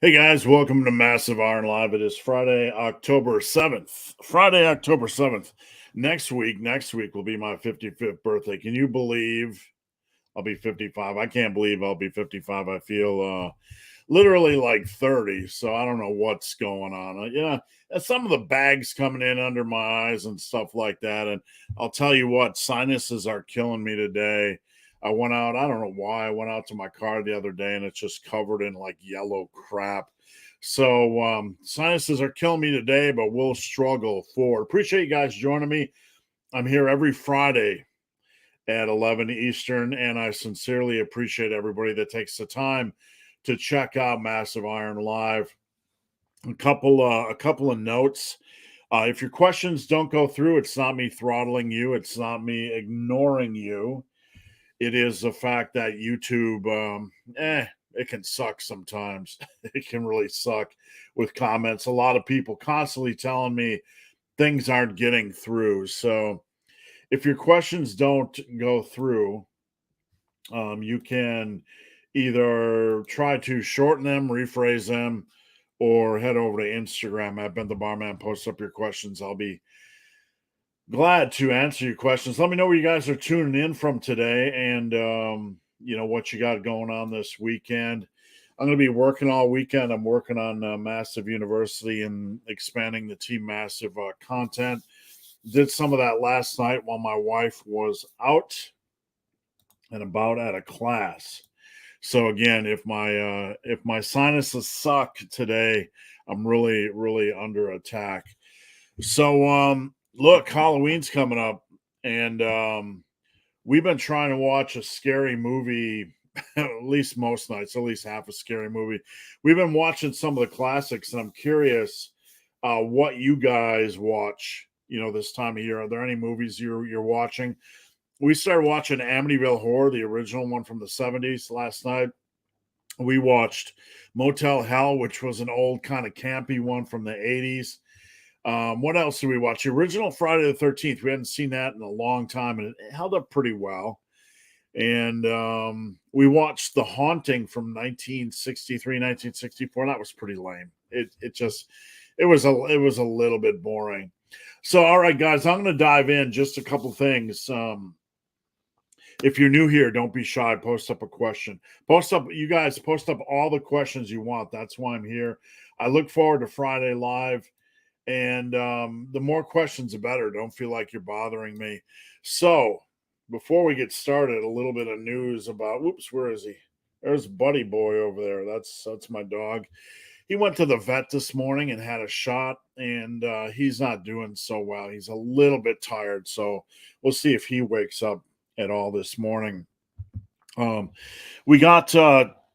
Hey guys, welcome to Massive Iron Live. It is Friday, October 7th. Friday, October 7th. Next week will be my 55th birthday. Can you believe I'll be 55? I can't believe I'll be 55. I feel literally like 30, so I don't know what's going on. Some of the bags coming in under my eyes and stuff like that. And I'll tell you what, sinuses are killing me today. I went out, I don't know why. I went out to my car the other day and it's just covered in like yellow crap. So sinuses are killing me today, but we'll struggle forward. Appreciate you guys joining me. I'm here every Friday at 11 Eastern, and I sincerely appreciate everybody that takes the time to check out Massive Iron Live. A couple of notes. If your questions don't go through, it's not me throttling you. It's not me ignoring you. It is the fact that YouTube, it can suck sometimes. It can really suck with comments. A lot of people constantly telling me things aren't getting through. So if your questions don't go through, you can either try to shorten them, rephrase them, or head over to Instagram at Ben the Barman. Post up your questions. I'll be glad to answer your questions. Let me know where you guys are tuning in from today, and what you got going on this weekend. I'm going to be working all weekend. I'm working on Massive University and expanding the Team Massive content. Did some of that last night while my wife was out and about at a class. So again, if my sinuses suck today, I'm really under attack. So look, Halloween's coming up, and we've been trying to watch a scary movie at least most nights, at least half a scary movie. We've been watching some of the classics, and I'm curious what you guys watch, this time of year. Are there any movies you're watching? We started watching Amityville Horror, the original one from the 70s, last night. We watched Motel Hell, which was an old kind of campy one from the 80s. What else did we watch? The original Friday the 13th. We hadn't seen that in a long time, and it held up pretty well. And we watched The Haunting from 1963, 1964. That was pretty lame. It was a little bit boring. So, all right, guys, I'm going to dive in just a couple things. If you're new here, don't be shy. Post up a question. You guys post up all the questions you want. That's why I'm here. I look forward to Friday Live. And the more questions, the better. Don't feel like you're bothering me. So before we get started, a little bit of news about, where is he? There's Buddy Boy over there. That's my dog. He went to the vet this morning and had a shot, and he's not doing so well. He's a little bit tired. So we'll see if he wakes up at all this morning. We got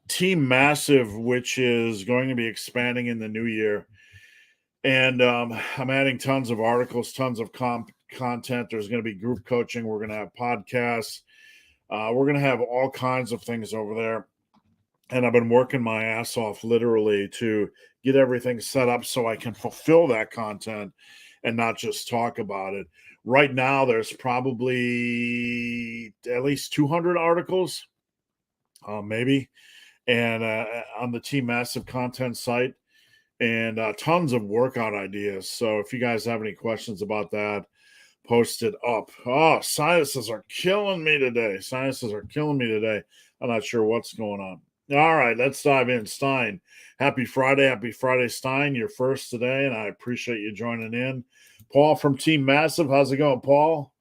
Team Massive, which is going to be expanding in the new year. And I'm adding tons of articles, tons of content. There's going to be group coaching. We're going to have podcasts. We're going to have all kinds of things over there. And I've been working my ass off literally to get everything set up so I can fulfill that content and not just talk about it. Right now, there's probably at least 200 articles, maybe, and on the Team Massive content site. And tons of workout ideas. So if you guys have any questions about that, post it up. Oh, sinuses are killing me today. I'm not sure what's going on. All right, let's dive in. Stein, happy Friday. Happy Friday, Stein. You're first today, and I appreciate you joining in. Paul from Team Massive, how's it going, Paul?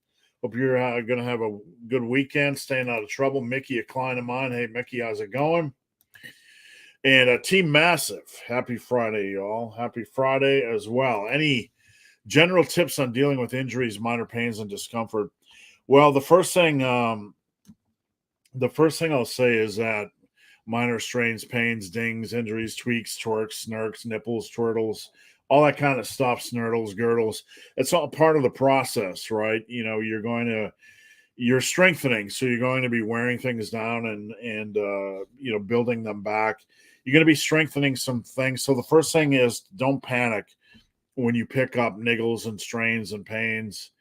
Hope you're going to have a good weekend, staying out of trouble. Mickey, a client of mine. Hey, Mickey, how's it going? And Team Massive, happy Friday, y'all. Happy Friday as well. Any general tips on dealing with injuries, minor pains, and discomfort? Well, the first thing I'll say is that minor strains, pains, dings, injuries, tweaks, twerks, snirks, nipples, twirtles, all that kind of stuff, snurtles, girdles, it's all part of the process, right? You're strengthening, so you're going to be wearing things down and building them back. You're going to be strengthening some things. So the first thing is, don't panic when you pick up niggles and strains and pains.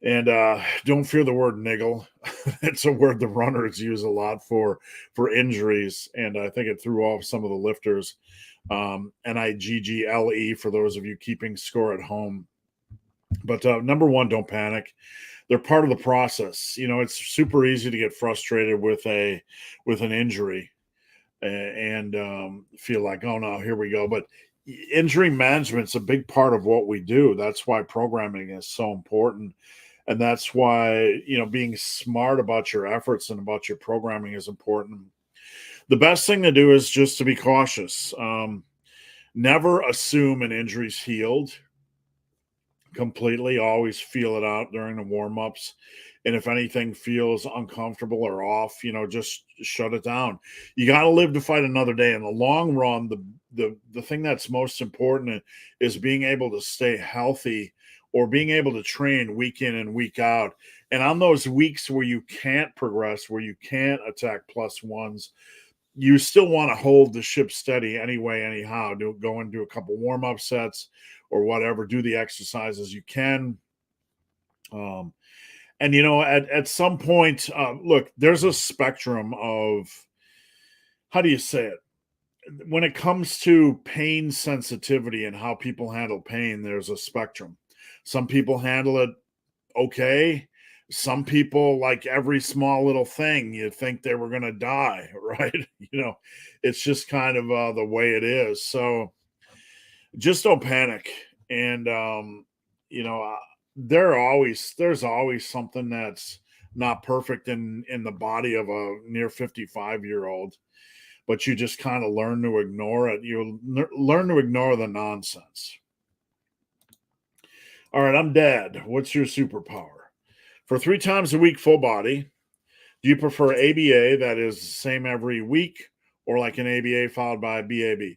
And don't fear the word niggle. It's a word the runners use a lot for injuries, and I think it threw off some of the lifters. Niggle for those of you keeping score at home. But number one, don't panic. They're part of the process. It's super easy to get frustrated with an injury and feel like, oh no, here we go. But injury management's a big part of what we do. That's why programming is so important. And that's why, being smart about your efforts and about your programming is important. The best thing to do is just to be cautious. Never assume an injury's healed completely. Always feel it out during the warm-ups. And if anything feels uncomfortable or off, just shut it down. You got to live to fight another day. In the long run, the thing that's most important is being able to stay healthy or being able to train week in and week out. And on those weeks where you can't progress, where you can't attack plus ones, you still want to hold the ship steady anyway, anyhow. Go and do a couple warm-up sets or whatever. Do the exercises you can. And at some point, look, there's a spectrum of, how do you say it? When it comes to pain sensitivity and how people handle pain, there's a spectrum. Some people handle it okay. Some people, like every small little thing, you think they were going to die, right? It's just kind of the way it is. So just don't panic. And, there's always something that's not perfect in the body of a near 55-year-old, but you just kind of learn to ignore it. You learn to ignore the nonsense. All right, I'm Dad. What's your superpower? For 3 times a week, full body, do you prefer ABA, that is the same every week, or like an ABA followed by a BAB?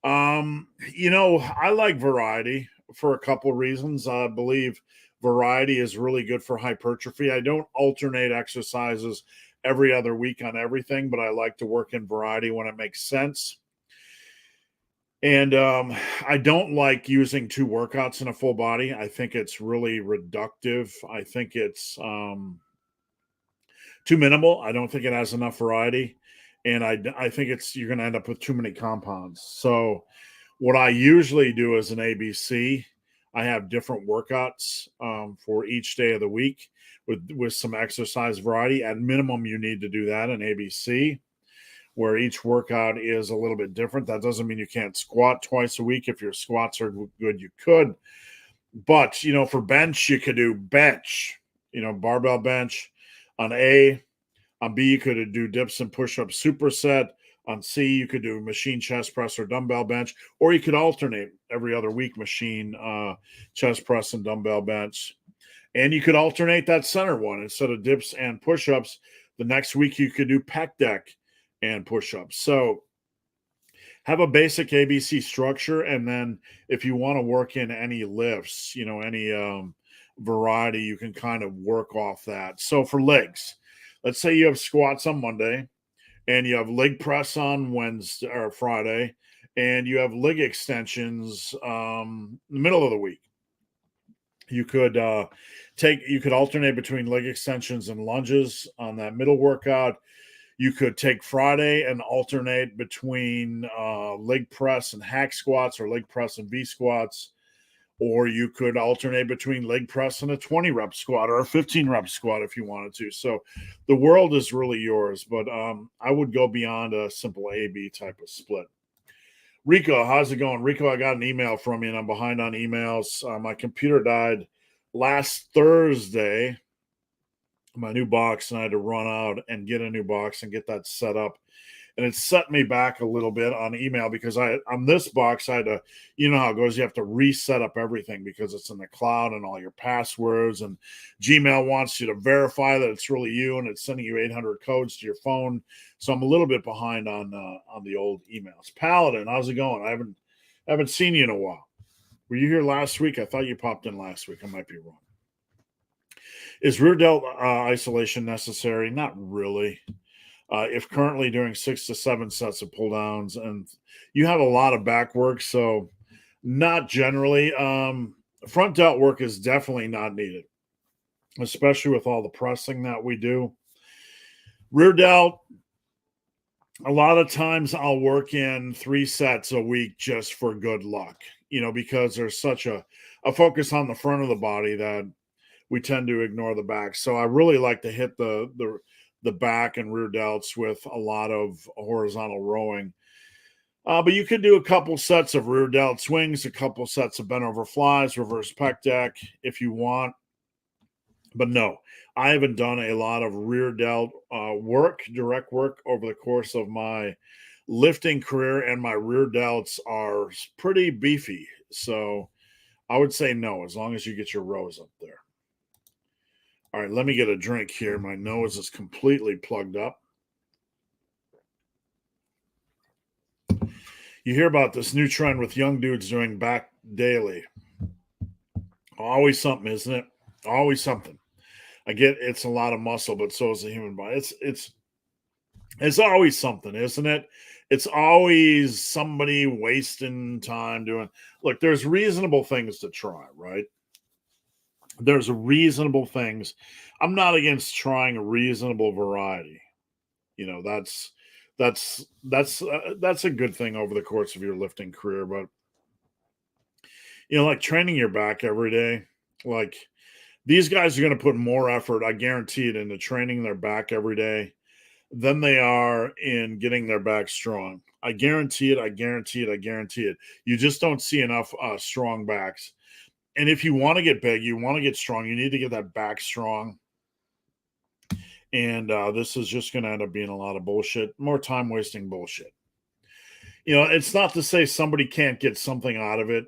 I like variety for a couple reasons. I believe variety is really good for hypertrophy. I don't alternate exercises every other week on everything, but I like to work in variety when it makes sense. And I don't like using 2 workouts in a full body. I think it's really reductive. I think it's too minimal. I don't think it has enough variety. And I think you're going to end up with too many compounds. So what I usually do as an ABC, I have different workouts for each day of the week with some exercise variety. At minimum, you need to do that in ABC, where each workout is a little bit different. That doesn't mean you can't squat twice a week. If your squats are good, you could. But, for bench, you could do bench, barbell bench. On A, on B, you could do dips and push-ups superset. On C, you could do machine chest press or dumbbell bench, or you could alternate every other week, machine chest press and dumbbell bench. And you could alternate that center one. Instead of dips and push-ups, the next week you could do pec deck and push-ups. So have a basic ABC structure, and then if you want to work in any lifts, any variety, you can kind of work off that. So for legs, let's say you have squats on Monday, and you have leg press on Wednesday or Friday, and you have leg extensions the middle of the week. You could alternate between leg extensions and lunges on that middle workout. You could take Friday and alternate between leg press and hack squats or leg press and V squats. Or you could alternate between leg press and a 20 rep squat or a 15 rep squat if you wanted to. So the world is really yours, but I would go beyond a simple A-B type of split. Rico, how's it going? Rico, I got an email from you and I'm behind on emails. My computer died last Thursday, my new box, and I had to run out and get a new box and get that set up. And it set me back a little bit on email because on this box, I had to, how it goes. You have to reset up everything because it's in the cloud and all your passwords, and Gmail wants you to verify that it's really you, and it's sending you 800 codes to your phone. So I'm a little bit behind on the old emails. Paladin, how's it going? I haven't seen you in a while. Were you here last week? I thought you popped in last week. I might be wrong. Is rear delt isolation necessary? Not really. If currently doing 6 to 7 sets of pull downs, and you have a lot of back work, so not generally. Front delt work is definitely not needed. especially with all the pressing that we do. Rear delt, a lot of times I'll work in 3 sets a week just for good luck, because there's such a focus on the front of the body that we tend to ignore the back. So I really like to hit the back and rear delts with a lot of horizontal rowing. But you could do a couple sets of rear delt swings, a couple sets of bent over flies, reverse pec deck if you want. But no, I haven't done a lot of rear delt direct work over the course of my lifting career, and my rear delts are pretty beefy. So I would say no, as long as you get your rows up there. All right, let me get a drink here. My nose is completely plugged up. You hear about this new trend with young dudes doing back daily. Always something, isn't it? Always something. I get it's a lot of muscle, but so is the human body. It's always something, isn't it? It's always somebody wasting time doing. Look, there's reasonable things to try, right? There's reasonable things. I'm not against trying a reasonable variety. That's a good thing over the course of your lifting career. But like training your back every day, like these guys are going to put more effort, I guarantee it, into training their back every day than they are in getting their back strong. I guarantee it. I guarantee it. I guarantee it. You just don't see enough strong backs. And if you want to get big, you want to get strong, you need to get that back strong. And this is just going to end up being a lot of bullshit, more time wasting bullshit. It's not to say somebody can't get something out of it.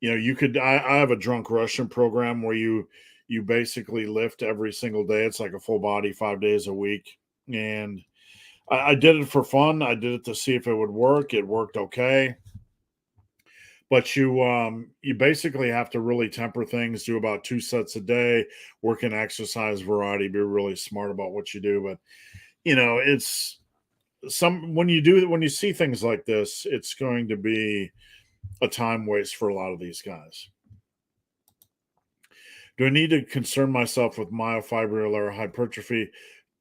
You could. I have a drunk Russian program where you basically lift every single day. It's like a full body, 5 days a week, and I did it for fun. I did it to see if it would work. It worked okay. But you basically have to really temper things, do about 2 sets a day, work in exercise variety, be really smart about what you do. But it's when you see things like this, it's going to be a time waste for a lot of these guys. Do I need to concern myself with myofibrillar hypertrophy?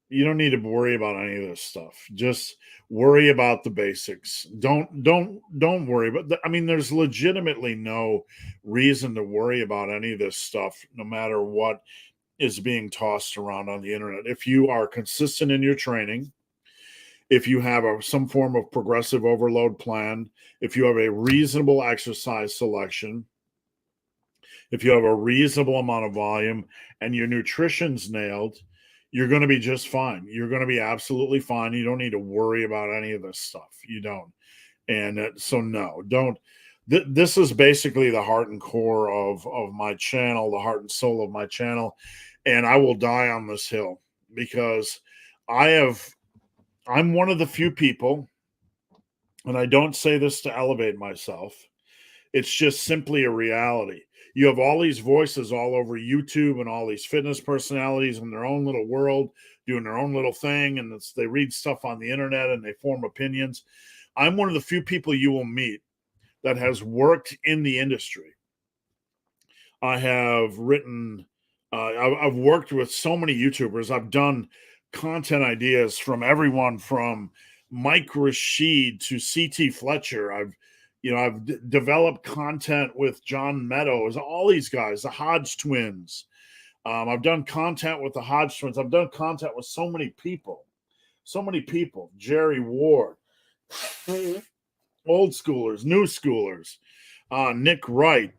You don't need to worry about any of this stuff. Just worry about the basics. Don't worry. But there's legitimately no reason to worry about any of this stuff, no matter what is being tossed around on the internet. If you are consistent in your training, if you have some form of progressive overload plan, if you have a reasonable exercise selection, if you have a reasonable amount of volume, and your nutrition's nailed, you're going to be just fine. You're going to be absolutely fine. You don't need to worry about any of this stuff. You don't. And so no, don't. This is basically the heart and core of my channel, the heart and soul of my channel. And I will die on this hill because I'm one of the few people, and I don't say this to elevate myself. It's just simply a reality. You have all these voices all over YouTube and all these fitness personalities in their own little world doing their own little thing, and they read stuff on the internet and they form opinions. I'm one of the few people you will meet that has worked in the industry. I have written, I've worked with so many YouTubers. I've done content ideas from everyone from Mike Rashid to CT Fletcher. I've developed content with John Meadows, all these guys, the Hodge twins. I've done content with the Hodge twins. I've done content with so many people. Jerry Ward, old schoolers, new schoolers, Nick Wright.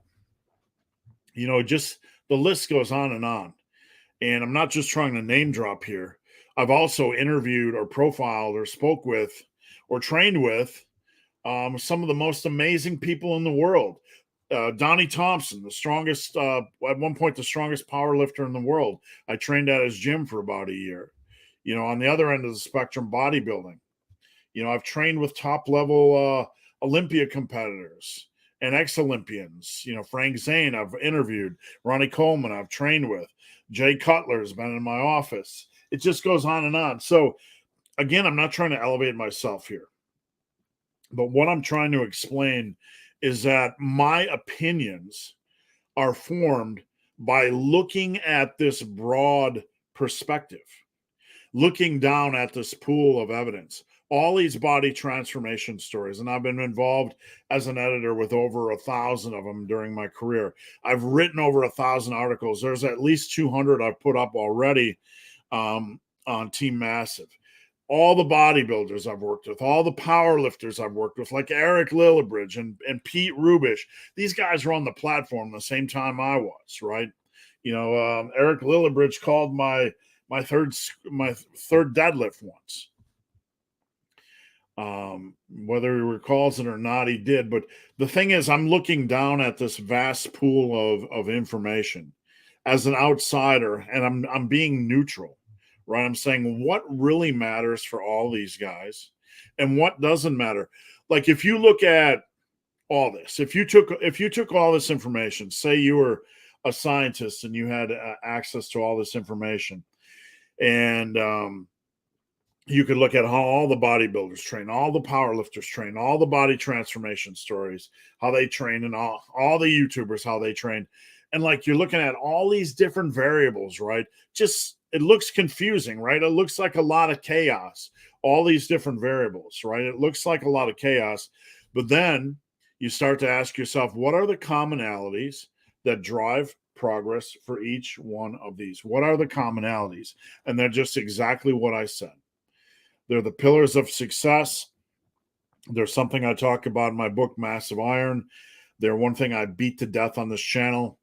Just the list goes on and on. And I'm not just trying to name drop here. I've also interviewed or profiled or spoke with or trained with some of the most amazing people in the world. Donnie Thompson, the strongest, at one point, the strongest power lifter in the world. I trained at his gym for about a year. On the other end of the spectrum, bodybuilding. I've trained with top level Olympia competitors and ex-Olympians. Frank Zane, I've interviewed. Ronnie Coleman, I've trained with. Jay Cutler's been in my office. It just goes on and on. So, again, I'm not trying to elevate myself here. But what I'm trying to explain is that my opinions are formed by looking at this broad perspective, looking down at this pool of evidence, all these body transformation stories. And I've been involved as an editor with over 1,000 of them during my career. I've written over 1,000 articles. There's at least 200 I've put up already on Team Massive. All the bodybuilders I've worked with, all the power lifters I've worked with, like Eric Lillibridge and Pete Rubish. These guys were on the platform the same time I was, right? Eric Lillibridge called my third deadlift once. Whether he recalls it or not, he did. But the thing is, I'm looking down at this vast pool of information as an outsider, and I'm being neutral, right? I'm saying what really matters for all these guys and what doesn't matter. Like if you look at all this, if you took all this information, say you were a scientist and you had access to all this information, and you could look at how all the bodybuilders train, all the powerlifters train, all the body transformation stories, how they train, and all the YouTubers, how they train. And like you're looking at all these different variables, right? Just it looks confusing, right? It looks like a lot of chaos, all these different variables, right? It looks like a lot of chaos. But then you start to ask yourself, what are the commonalities that drive progress for each one of these? What are the commonalities? And they're just exactly what I said. They're the pillars of success. They're something I talk about in my book, Massive Iron. They're one thing I beat to death on this channel.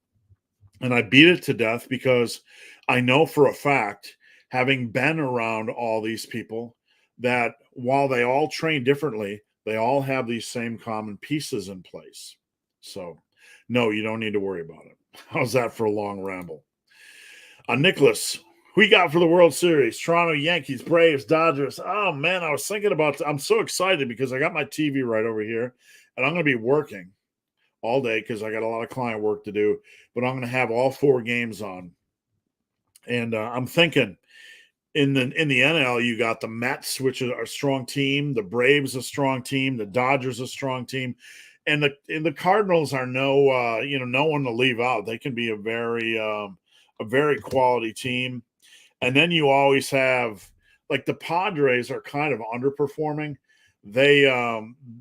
And I beat it to death because I know for a fact, having been around all these people, that while they all train differently, they all have these same common pieces in place. So, no, you don't need to worry about it. How's that for a long ramble? Nicholas, who you got for the World Series? Toronto Yankees, Braves, Dodgers. Oh, man, I was thinking about I'm so excited because I got my TV right over here, and I'm going to be working all day because I got a lot of client work to do, but I'm going to have all 4 games on. And I'm thinking in the NL, you got the Mets, which are a strong team, the Braves a strong team, the Dodgers a strong team, and the Cardinals are no one to leave out. They can be a very quality team. And then you always have like the Padres are kind of underperforming. They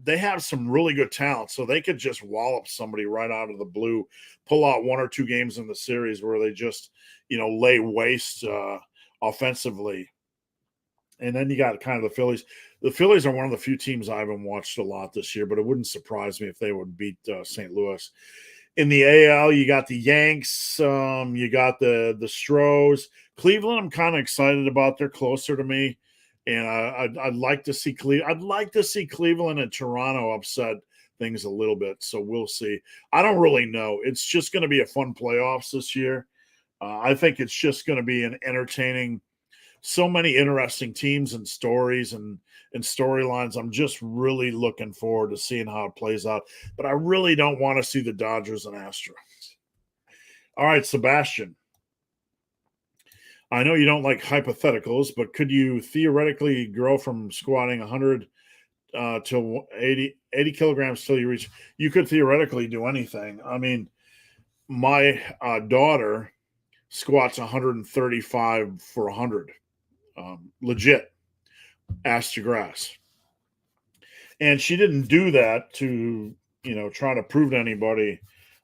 have some really good talent, so they could just wallop somebody right out of the blue, pull out 1 or 2 games in the series where they just lay waste offensively. And then you got kind of the Phillies. The Phillies are one of the few teams I haven't watched a lot this year, but it wouldn't surprise me if they would beat St. Louis. In the AL, you got the Yanks, you got the Stros. Cleveland, I'm kind of excited about. They're closer to me, and I'd like to see Cleveland and Toronto upset things a little bit. So we'll see. I don't really know. It's just going to be a fun playoffs this year. I think it's just going to be an entertaining. So many interesting teams and stories and storylines. I'm just really looking forward to seeing how it plays out. But I really don't want to see the Dodgers and Astros. All right, Sebastian. I know you don't like hypotheticals, but could you theoretically grow from squatting 100 to 80 kilograms till you reach? You could theoretically do anything. I mean, my daughter squats 135 for 100. Legit, ass to grass. And she didn't do that to, try to prove to anybody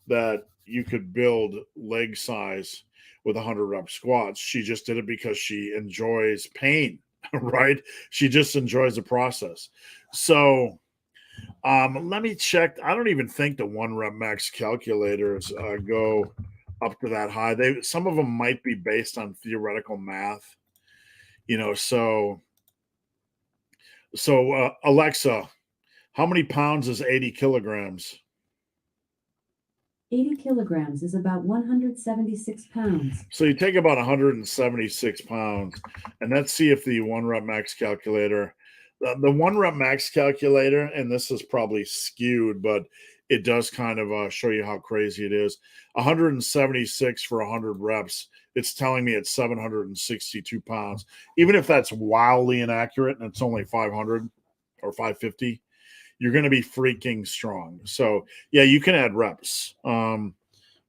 that you could build leg size with 100 rep squats. She just did it because she enjoys pain, right? She just enjoys the process. So let me check. I don't even think the 1 rep max calculators go up to that high. Some of them might be based on theoretical math. So Alexa, how many pounds is 80 kilograms? 80 kilograms is about 176 pounds. So you take about 176 pounds, and let's see if the 1 rep max calculator, the 1 rep max calculator, and this is probably skewed, but it does kind of show you how crazy it is. 176 for 100 reps. It's telling me it's 762 pounds. Even if that's wildly inaccurate and it's only 500 or 550, you're going to be freaking strong. So, yeah, you can add reps.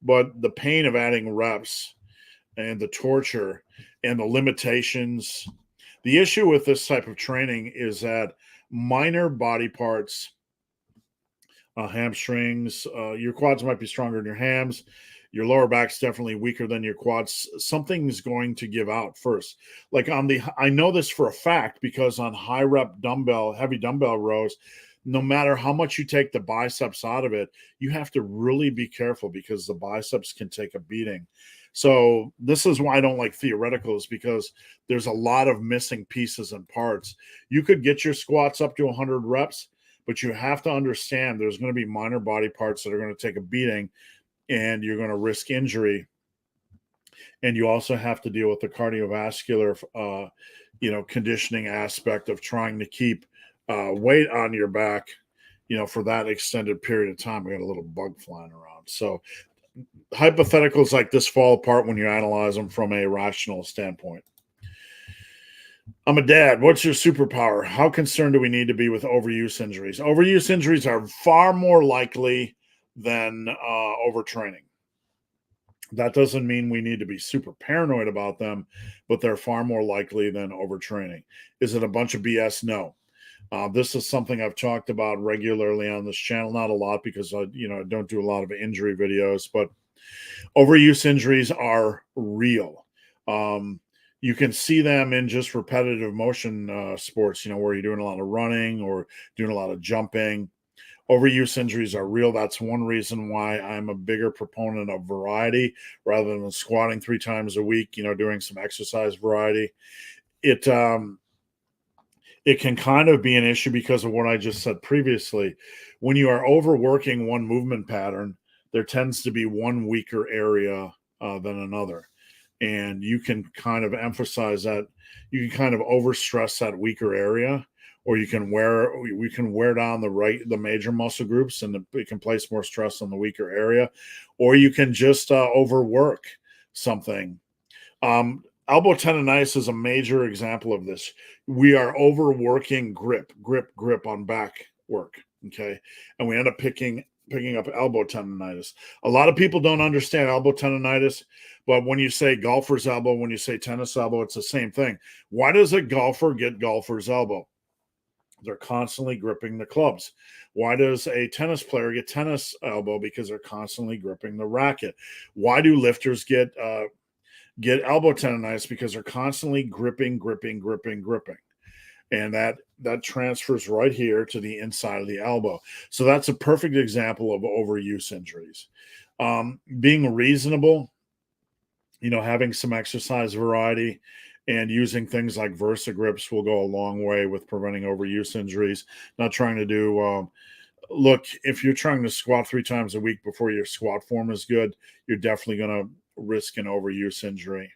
but the pain of adding reps and the torture and the limitations. The issue with this type of training is that minor body parts, hamstrings, your quads might be stronger than your hams. Your lower back's definitely weaker than your quads. Something's going to give out first. Like I know this for a fact because on high rep heavy dumbbell rows, no matter how much you take the biceps out of it, you have to really be careful because the biceps can take a beating. So this is why I don't like theoreticals, because there's a lot of missing pieces and parts. You could get your squats up to 100 reps, but you have to understand there's going to be minor body parts that are going to take a beating and you're going to risk injury. And you also have to deal with the cardiovascular, conditioning aspect of trying to keep weight on your back, for that extended period of time. We got a little bug flying around. So hypotheticals like this fall apart when you analyze them from a rational standpoint. I'm a dad. What's your superpower? How concerned do we need to be with overuse injuries? Overuse injuries are far more likely than overtraining. That doesn't mean we need to be super paranoid about them, but they're far more likely than overtraining. Is it a bunch of BS? No. This is something I've talked about regularly on this channel. Not a lot because I don't do a lot of injury videos, but overuse injuries are real. You can see them in just repetitive motion sports, where you're doing a lot of running or doing a lot of jumping. Overuse injuries are real. That's one reason why I'm a bigger proponent of variety rather than squatting 3 times a week, doing some exercise variety. It can kind of be an issue because of what I just said previously. When you are overworking one movement pattern, there tends to be one weaker area than another. And you can kind of emphasize that. You can kind of overstress that weaker area, or we can wear down the major muscle groups and it can place more stress on the weaker area, or you can just overwork something. Elbow tendonitis is a major example of this. We are overworking grip on back work, okay? And we end up picking up elbow tendonitis. A lot of people don't understand elbow tendonitis, but when you say golfer's elbow, when you say tennis elbow, it's the same thing. Why does a golfer get golfer's elbow? They're constantly gripping the clubs. Why does a tennis player get tennis elbow? Because they're constantly gripping the racket. Why do lifters get elbow tendonitis? Because they're constantly gripping. And that transfers right here to the inside of the elbow. So that's a perfect example of overuse injuries. Being reasonable, having some exercise variety and using things like Versa grips will go a long way with preventing overuse injuries. Not trying to do look, if you're trying to squat 3 times a week before your squat form is good, you're definitely going to risk an overuse injury.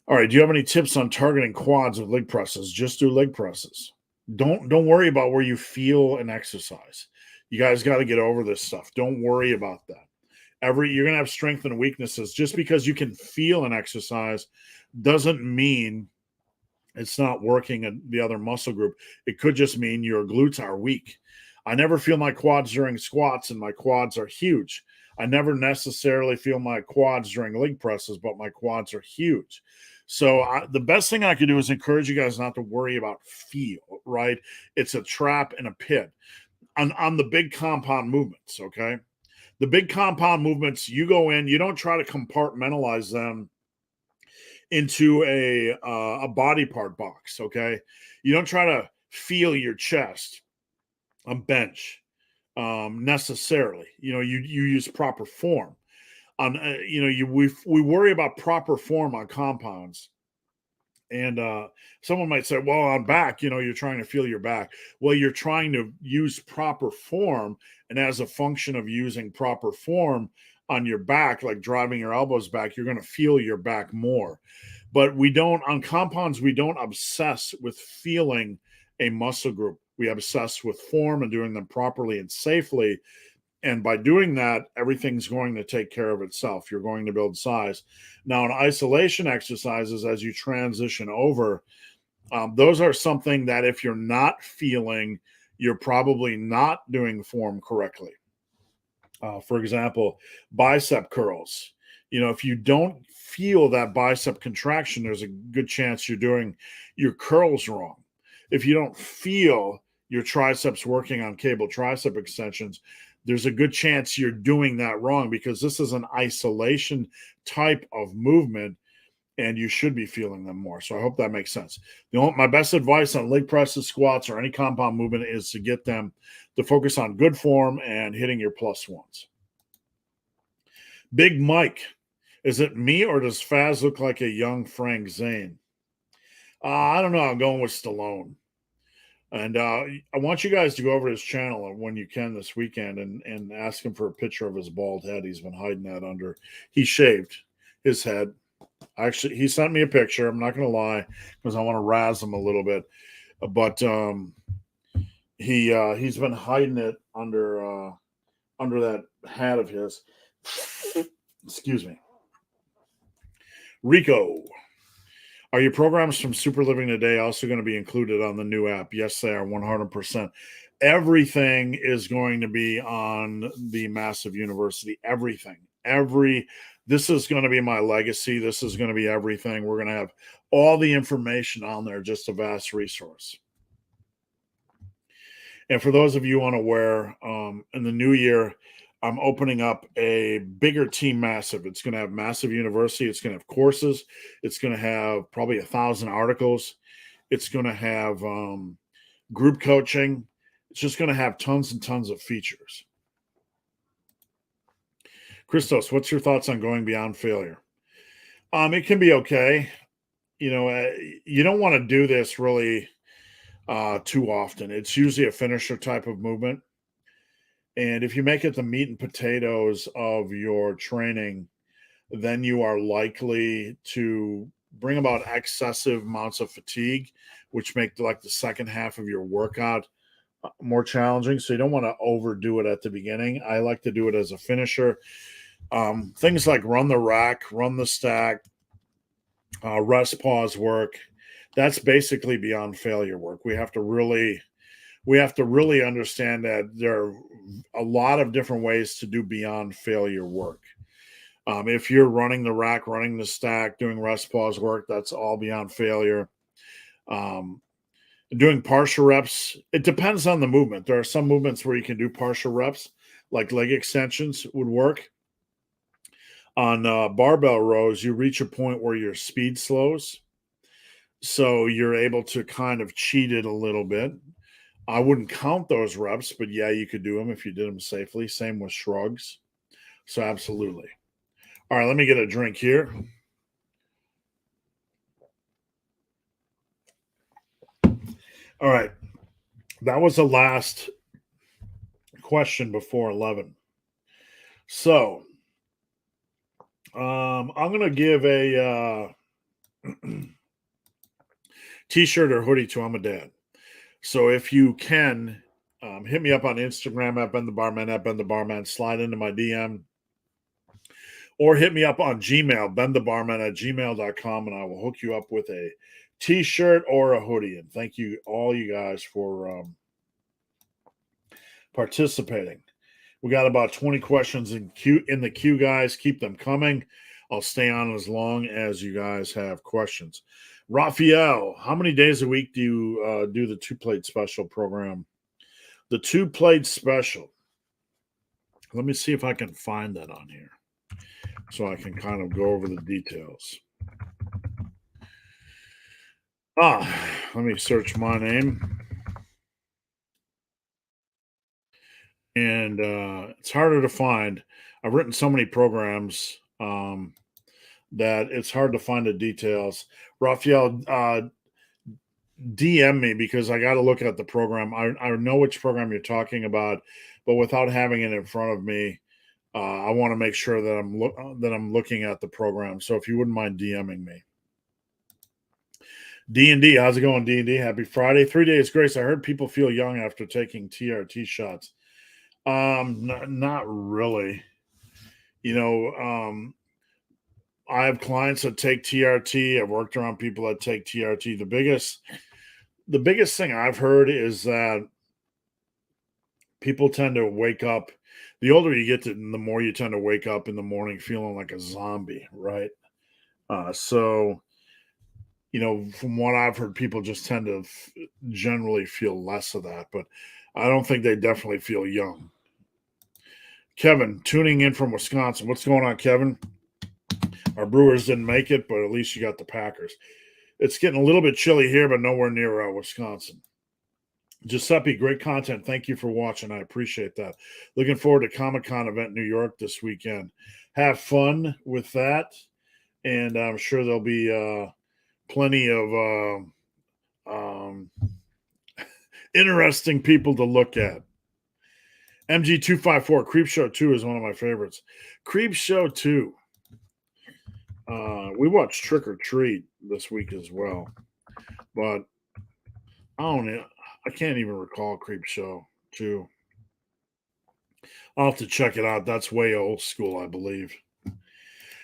All right. Do you have any tips on targeting quads with leg presses? Just do leg presses. Don't worry about where you feel an exercise. You guys got to get over this stuff. Don't worry about that. You're going to have strength and weaknesses. Just because you can feel an exercise doesn't mean it's not working in the other muscle group. It could just mean your glutes are weak. I never feel my quads during squats and my quads are huge. I never necessarily feel my quads during leg presses, but my quads are huge. So the best thing I could do is encourage you guys not to worry about feel, right? It's a trap and a pit on the big compound movements, okay? The big compound movements, you go in, you don't try to compartmentalize them into a body part box, okay? You don't try to feel your chest on bench necessarily. You use proper form. We worry about proper form on compounds. And someone might say, well, on back, you're trying to feel your back. Well, you're trying to use proper form. And as a function of using proper form on your back, like driving your elbows back, you're going to feel your back more. But on compounds, we don't obsess with feeling a muscle group. We obsess with form and doing them properly and safely. And by doing that, everything's going to take care of itself. You're going to build size. Now, in isolation exercises, as you transition over, those are something that if you're not feeling, you're probably not doing form correctly. For example, bicep curls. If you don't feel that bicep contraction, there's a good chance you're doing your curls wrong. If you don't feel your triceps working on cable tricep extensions, there's a good chance you're doing that wrong, because this is an isolation type of movement and you should be feeling them more. So I hope that makes sense. My best advice on leg presses, squats, or any compound movement is to get them to focus on good form and hitting your plus ones. Big Mike, is it me or does Faz look like a young Frank Zane? I don't know. I'm going with Stallone. And I want you guys to go over to his channel when you can this weekend and ask him for a picture of his bald head. He's been hiding that under. He shaved his head. Actually, he sent me a picture. I'm not going to lie, because I want to razz him a little bit. But he's been hiding it under that hat of his. Excuse me. Rico, are your programs from Super Living Today also going to be included on the new app? Yes, they are, 100%. Everything is going to be on the Massive University. Everything. This is going to be my legacy. This is going to be everything. We're going to have all the information on there, just a vast resource. And for those of you unaware, in the new year, I'm opening up a bigger Team Massive. It's going to have Massive University. It's going to have courses. It's going to have probably 1,000 articles. It's going to have group coaching. It's just going to have tons and tons of features. Christos, what's your thoughts on going beyond failure? It can be okay. You don't want to do this really too often. It's usually a finisher type of movement. And if you make it the meat and potatoes of your training, then you are likely to bring about excessive amounts of fatigue, which make the second half of your workout more challenging. So you don't want to overdo it at the beginning. I like to do it as a finisher. Things like run the rack, run the stack, rest pause work. That's basically beyond failure work. We have to really understand that there are a lot of different ways to do beyond failure work. If you're running the rack, running the stack, doing rest pause work, that's all beyond failure. Doing partial reps, it depends on the movement. There are some movements where you can do partial reps, like leg extensions would work. On barbell rows, you reach a point where your speed slows. So you're able to kind of cheat it a little bit. I wouldn't count those reps, but yeah, you could do them if you did them safely. Same with shrugs. So absolutely. All right, let me get a drink here. All right. That was the last question before 11. So I'm going to give a t-shirt or hoodie to I'm a Dad. So if you can, hit me up on Instagram at Ben the Barman, slide into my DM, or hit me up on Gmail, benthebarman@gmail.com, and I will hook you up with a t-shirt or a hoodie. And thank you, all you guys, for participating. We got about 20 questions in the queue, guys. Keep them coming. I'll stay on as long as you guys have questions. Raphael, how many days a week do you do the 2-plate special program? The 2-plate special. Let me see if I can find that on here so I can kind of go over the details. Let me search my name. And it's harder to find. I've written so many programs that it's hard to find the details. Raphael, DM me, because I got to look at the program. I know which program you're talking about, but without having it in front of me, I want to make sure that I'm looking at the program. So if you wouldn't mind DMing me. D&D, how's it going, D&D? Happy Friday. 3 days grace. I heard people feel young after taking TRT shots. Not really. I have clients that take TRT. I've worked around people that take TRT. The biggest thing I've heard is that people tend to wake up. The older you get, the more you tend to wake up in the morning feeling like a zombie, right? So, from what I've heard, people just tend to generally feel less of that, but I don't think they definitely feel young. Kevin, tuning in from Wisconsin. What's going on, Kevin? Our Brewers didn't make it, but at least you got the Packers. It's getting a little bit chilly here, but nowhere near Wisconsin. Giuseppe, great content. Thank you for watching. I appreciate that. Looking forward to Comic-Con event in New York this weekend. Have fun with that, and I'm sure there'll be plenty of interesting people to look at. MG254, Creep Show 2 is one of my favorites. Creep Show 2. We watched Trick or Treat this week as well, but I can't even recall Creep Show 2. I'll have to check it out. That's way old school, I believe.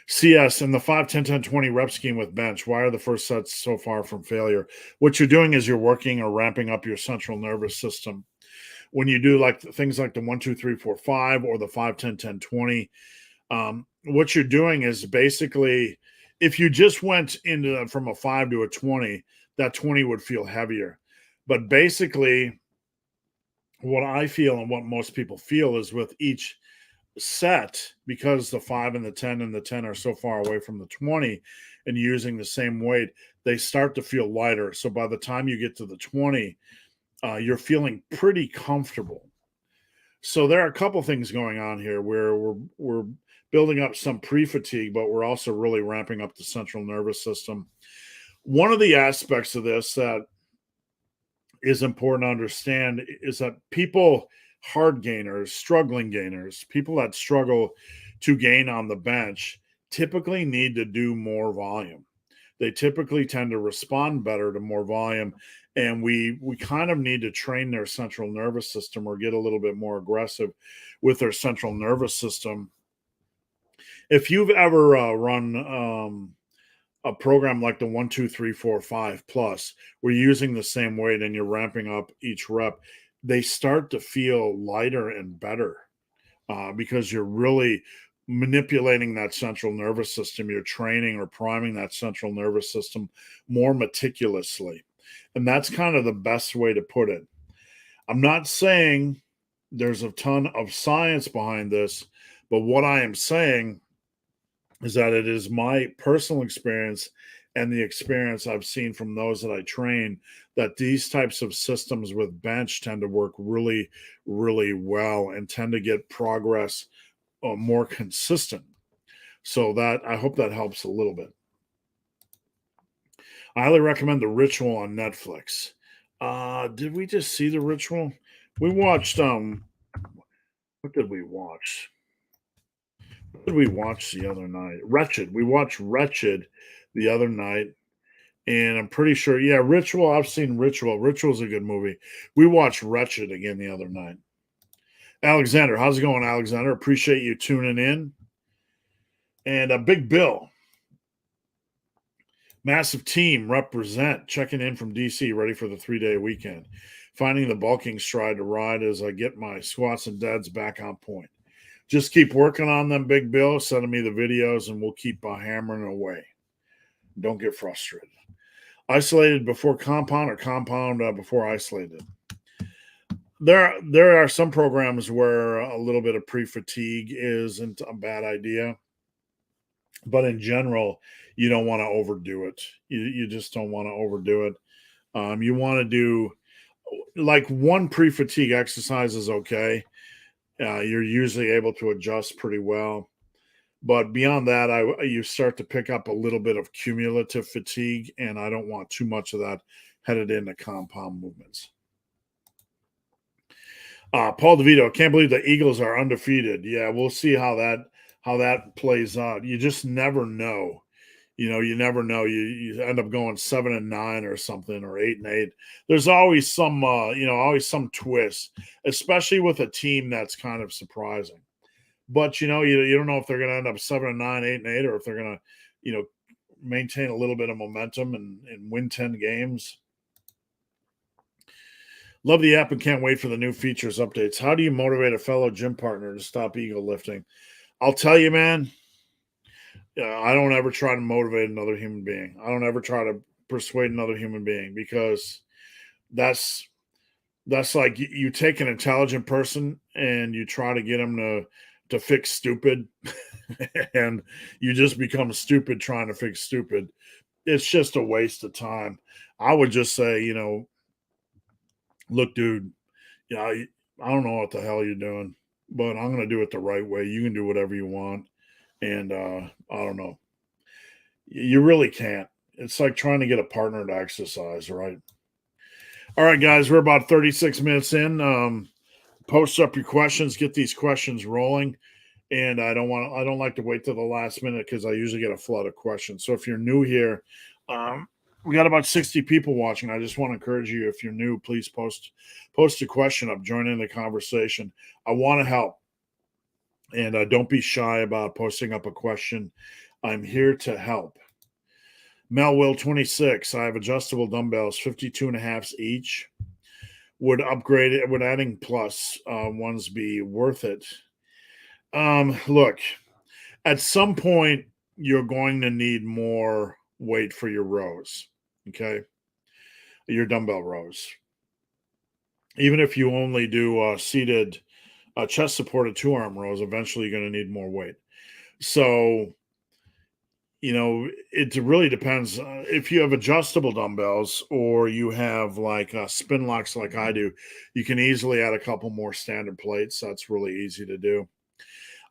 CS in the 5, 10, 10, 20 rep scheme with bench. Why are the first sets so far from failure? What you're doing is you're working or ramping up your central nervous system. When you do like things like the 1, 2, 3, 4, 5 or the 5, 10, 10, 20, what you're doing is basically, if you just went into from a 5 to a 20, that 20 would feel heavier. But basically, what I feel and what most people feel is with each set, because the 5 and the 10 are so far away from the 20 and using the same weight, they start to feel lighter. So by the time you get to the 20, you're feeling pretty comfortable. So there are a couple things going on here where we're building up some pre-fatigue, but we're also really ramping up the central nervous system. One of the aspects of this that is important to understand is that people, hard gainers, struggling gainers, people that struggle to gain on the bench typically need to do more volume. They typically tend to respond better to more volume, and we kind of need to train their central nervous system or get a little bit more aggressive with their central nervous system. If you've ever run a program like the 1, 2, 3, 4, 5 plus, we're using the same weight and you're ramping up each rep, they start to feel lighter and better because you're really manipulating that central nervous system. You're training or priming that central nervous system more meticulously. And that's kind of the best way to put it. I'm not saying there's a ton of science behind this, but what I am saying is that it is my personal experience and the experience I've seen from those that I train that these types of systems with bench tend to work really, really well and tend to get progress more consistent. So that I hope that helps a little bit. I highly recommend The Ritual on Netflix. Did we just see The Ritual? We watched what did we watch? What did we watch the other night? Wretched. We watched Wretched the other night. And I'm pretty sure, yeah, Ritual. I've seen Ritual. Ritual's a good movie. We watched Wretched again the other night. Alexander, how's it going, Alexander? Appreciate you tuning in. And Big Bill, massive team represent, checking in from DC, ready for the 3-day weekend. Finding the bulking stride to ride as I get my squats and deads back on point. Just keep working on them, Big Bill, sending me the videos, and we'll keep hammering away. Don't get frustrated. Isolated before compound or compound before isolated? There are some programs where a little bit of pre-fatigue isn't a bad idea. But in general, you don't want to overdo it. You just don't want to overdo it. You want to do like one pre-fatigue exercise is okay. You're usually able to adjust pretty well. But beyond that, you start to pick up a little bit of cumulative fatigue, and I don't want too much of that headed into compound movements. Paul DeVito, can't believe the Eagles are undefeated. Yeah, we'll see how that plays out. You just never know. You never know. You end up going 7-9 or something, or 8-8. There's always some, always some twist, especially with a team that's kind of surprising. But you don't know if they're going to end up 7-9, 8-8, or if they're going to, maintain a little bit of momentum and win 10 games. Love the app and can't wait for the new features updates. How do you motivate a fellow gym partner to stop ego lifting? I'll tell you, man, I don't ever try to motivate another human being. I don't ever try to persuade another human being, because that's like you take an intelligent person and you try to get them to fix stupid, and you just become stupid trying to fix stupid. It's just a waste of time. I would just say, look, dude, I don't know what the hell you're doing, but I'm going to do it the right way. You can do whatever you want. And I don't know. You really can't. It's like trying to get a partner to exercise, right? All right, guys, we're about 36 minutes in. Post up your questions, get these questions rolling. And I don't like to wait till the last minute, because I usually get a flood of questions. So if you're new here, we got about 60 people watching. I just want to encourage you, if you're new, please post a question up, join in the conversation. I want to help. And don't be shy about posting up a question. I'm here to help. Mel Will 26. I have adjustable dumbbells, 52 and a halves each. Would upgrade it? Would adding plus ones be worth it? Look, at some point you're going to need more weight for your rows. Okay, your dumbbell rows. Even if you only do seated, chest supported 2-arm rows, eventually you're going to need more weight. So, it really depends. If you have adjustable dumbbells, or you have like spin locks like I do, you can easily add a couple more standard plates. That's really easy to do.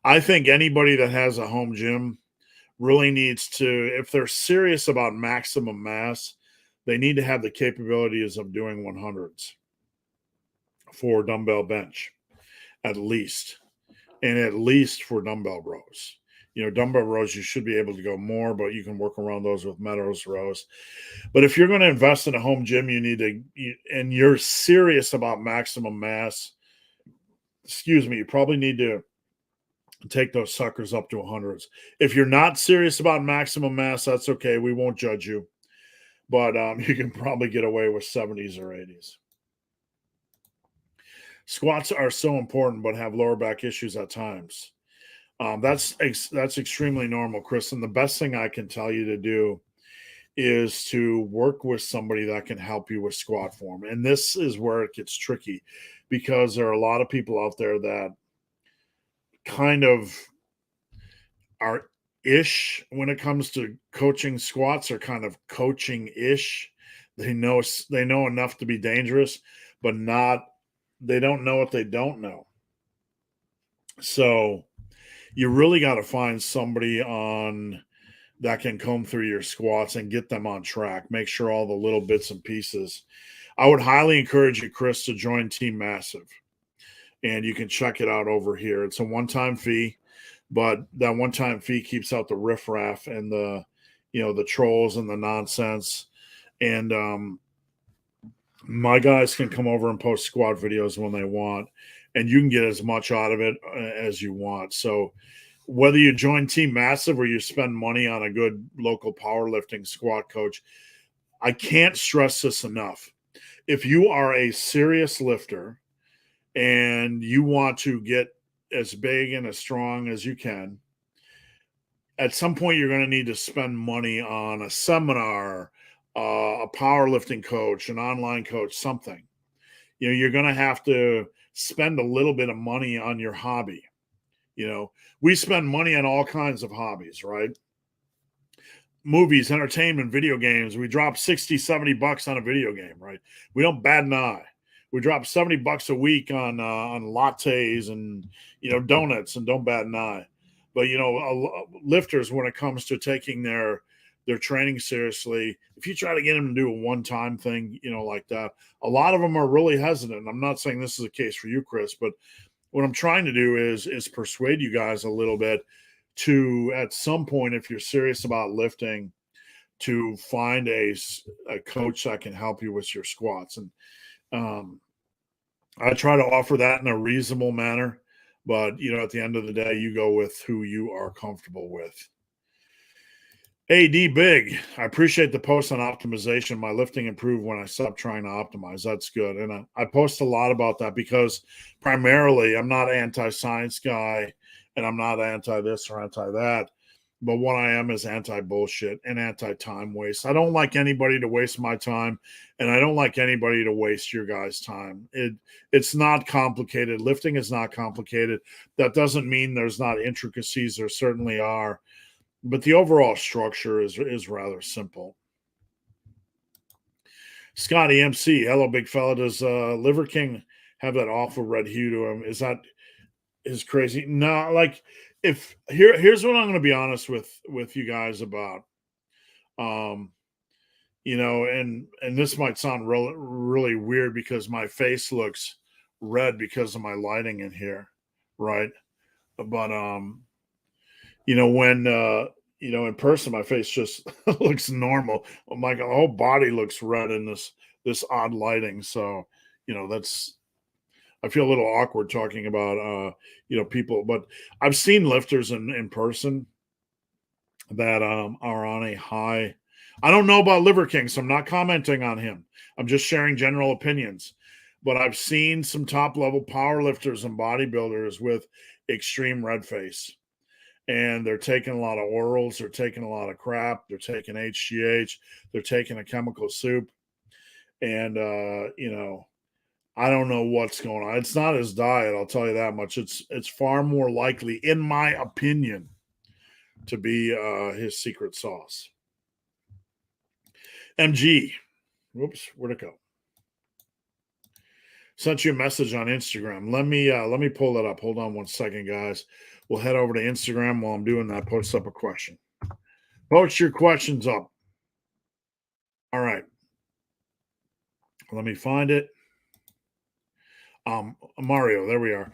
I think anybody that has a home gym really needs to, if they're serious about maximum mass, they need to have the capabilities of doing 100s for dumbbell bench, at least, and at least for dumbbell rows. Dumbbell rows, you should be able to go more, but you can work around those with Meadows rows. But if you're going to invest in a home gym, and you're serious about maximum mass, you probably need to take those suckers up to 100s. If you're not serious about maximum mass, that's okay. We won't judge you. But you can probably get away with 70s or 80s. Squats are so important, but have lower back issues at times. That's extremely normal, Chris. And the best thing I can tell you to do is to work with somebody that can help you with squat form. And this is where it gets tricky, because there are a lot of people out there that kind of are ish when it comes to coaching squats, or kind of coaching ish. They know enough to be dangerous, but they don't know what they don't know. So you really got to find somebody that can comb through your squats and get them on track. Make sure all the little bits and pieces. I would highly encourage you, Chris, to join Team Massive, and you can check it out over here. It's a one-time fee, but that one-time fee keeps out the riffraff and the trolls and the nonsense. And my guys can come over and post squat videos when they want, and you can get as much out of it as you want. So whether you join Team Massive or you spend money on a good local powerlifting squat coach, I can't stress this enough. If you are a serious lifter and you want to get as big and as strong as you can, at some point you're going to need to spend money on a seminar, a powerlifting coach, an online coach, something. You're going to have to spend a little bit of money on your hobby. We spend money on all kinds of hobbies, right? Movies, entertainment, video games. We drop 60, 70 bucks on a video game, right? We don't bat an eye. We drop 70 bucks a week on lattes and, donuts, and don't bat an eye. But, lifters, when it comes to taking their training seriously, if you try to get them to do a one-time thing, like that, a lot of them are really hesitant. I'm not saying this is the case for you, Chris, but what I'm trying to do is persuade you guys a little bit to, at some point, if you're serious about lifting, to find a coach that can help you with your squats. And I try to offer that in a reasonable manner, but at the end of the day, you go with who you are comfortable with. AD Big, I appreciate the post on optimization. My lifting improved when I stopped trying to optimize. That's good. And I post a lot about that because primarily I'm not anti-science guy and I'm not anti this or anti that. But what I am is anti-bullshit and anti-time waste. I don't like anybody to waste my time, and I don't like anybody to waste your guys' time. It's not complicated. Lifting is not complicated. That doesn't mean there's not intricacies. There certainly are. But the overall structure is rather simple. Scotty MC, hello, big fella. Does Liver King have that awful red hue to him? Is that is crazy? No, like here's what I'm going to be honest with you guys about. Um, and this might sound really weird because my face looks red because of my lighting in here, right? But when in person my face just looks normal. My whole body looks red in this odd lighting. So that's I feel a little awkward talking about people, but I've seen lifters in person that are on a high. I don't know about Liver King, so I'm not commenting on him. I'm just sharing general opinions. But I've seen some top level power lifters and bodybuilders with extreme red face. And they're taking a lot of orals, they're taking a lot of crap, they're taking HGH, they're taking a chemical soup. And I don't know what's going on. It's not his diet, I'll tell you that much. It's far more likely, in my opinion, to be his secret sauce. MG. Whoops, where'd it go? Sent you a message on Instagram. Let me pull that up. Hold on one second, guys. We'll head over to Instagram. While I'm doing that, post up a question. Post your questions up. All right. Let me find it. Mario, there we are.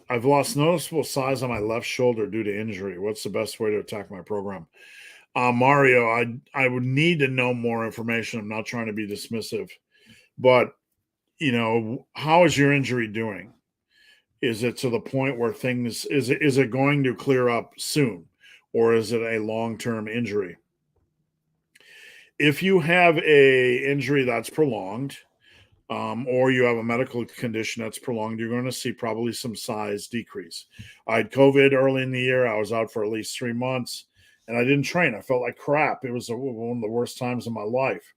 I've lost noticeable size on my left shoulder due to injury. What's the best way to attack my program? Mario, I would need to know more information. I'm not trying to be dismissive, but how is your injury doing? Is it to the point where things is it going to clear up soon, or is it a long-term injury? If you have a injury that's prolonged, or you have a medical condition that's prolonged, you're going to see probably some size decrease. I had COVID early in the year. I was out for at least 3 months, and I didn't train. I felt like crap. It was one of the worst times of my life.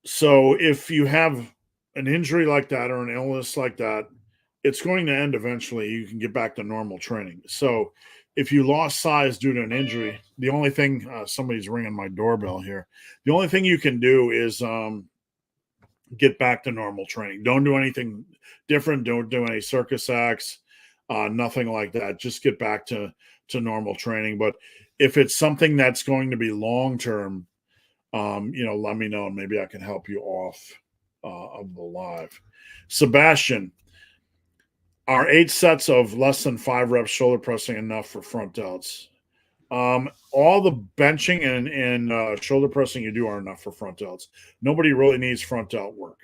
So if you have an injury like that or an illness like that, it's going to end eventually. You can get back to normal training. So if you lost size due to an injury, the only thing somebody's ringing my doorbell here. The only thing you can do is get back to normal training. Don't do anything different. Don't do any circus acts, nothing like that. Just get back to normal training. But if it's something that's going to be long term, let me know and maybe I can help you off of the live. Sebastian, are 8 sets of less than 5 reps shoulder pressing enough for front delts? All the benching and shoulder pressing you do are enough for front delts. Nobody really needs front delt work.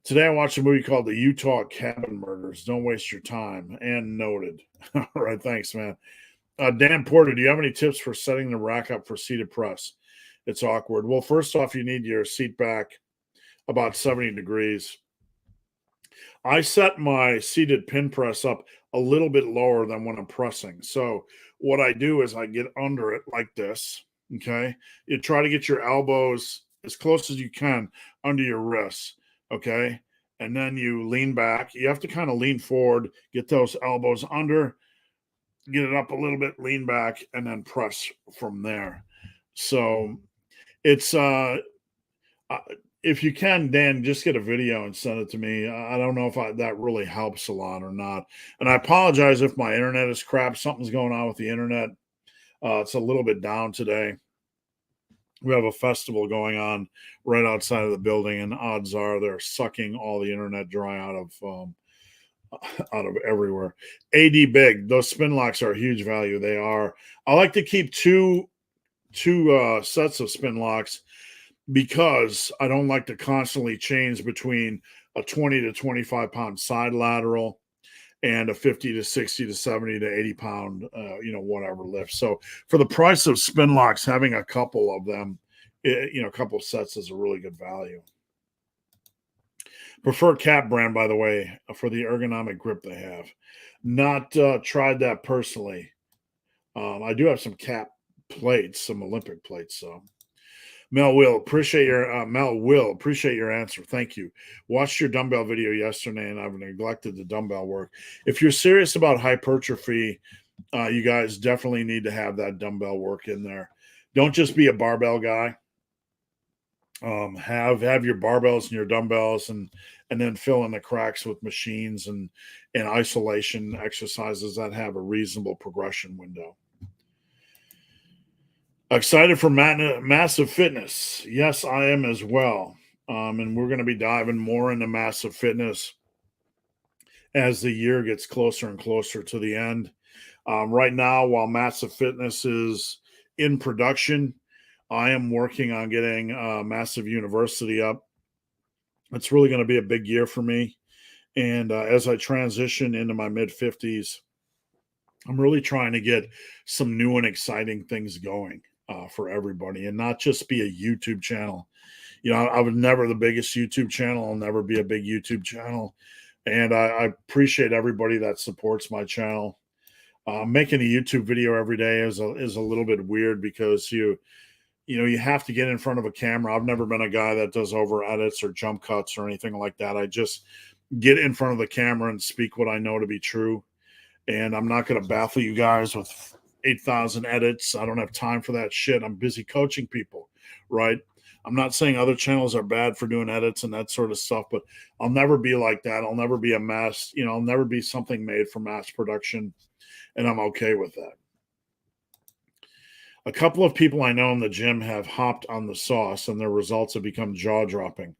Today I watched a movie called The Utah Cabin Murders. Don't waste your time. And noted. All right, thanks, man. Dan Porter, do you have any tips for setting the rack up for seated press? It's awkward. Well, first off, you need your seat back about 70 degrees. I set my seated pin press up a little bit lower than when I'm pressing. So what I do is I get under it like this, okay? You try to get your elbows as close as you can under your wrists, okay? And then you lean back. You have to kind of lean forward, get those elbows under, get it up a little bit, lean back, and then press from there. So it's if you can, Dan, just get a video and send it to me. I don't know if that really helps a lot or not. And I apologize if my internet is crap. Something's going on with the internet. It's a little bit down today. We have a festival going on right outside of the building, and odds are they're sucking all the internet dry out of everywhere. AD Big, those spin locks are a huge value. They are. I like to keep two sets of spin locks because I don't like to constantly change between a 20 to 25 pound side lateral and a 50 to 60 to 70 to 80 pound, whatever lift. So for the price of spin locks, having a couple of them, a couple of sets is a really good value. Prefer Cap brand, by the way, for the ergonomic grip they have. Not tried that personally. I do have some Cap plates, some Olympic plates. So Mel will appreciate your answer. Thank you. Watched your dumbbell video yesterday, and I've neglected the dumbbell work. If you're serious about hypertrophy, you guys definitely need to have that dumbbell work in there. Don't just be a barbell guy. Have your barbells and your dumbbells, and then fill in the cracks with machines and isolation exercises that have a reasonable progression window. Excited for Massive Fitness. Yes, I am as well. And we're going to be diving more into Massive Fitness as the year gets closer and closer to the end. Right now, while Massive Fitness is in production, I am working on getting Massive University up. It's really going to be a big year for me. And as I transition into my mid-50s, I'm really trying to get some new and exciting things going for everybody, and not just be a YouTube channel. I was never the biggest YouTube channel. I'll never be a big YouTube channel. And I appreciate everybody that supports my channel. Making a YouTube video every day is a little bit weird because you have to get in front of a camera. I've never been a guy that does over edits or jump cuts or anything like that. I just get in front of the camera and speak what I know to be true. And I'm not going to baffle you guys with 8,000 edits. I don't have time for that shit. I'm busy coaching people, right? I'm not saying other channels are bad for doing edits and that sort of stuff, but I'll never be like that. I'll never be I'll never be something made for mass production, and I'm okay with that. A couple of people I know in the gym have hopped on the sauce, and their results have become jaw-dropping.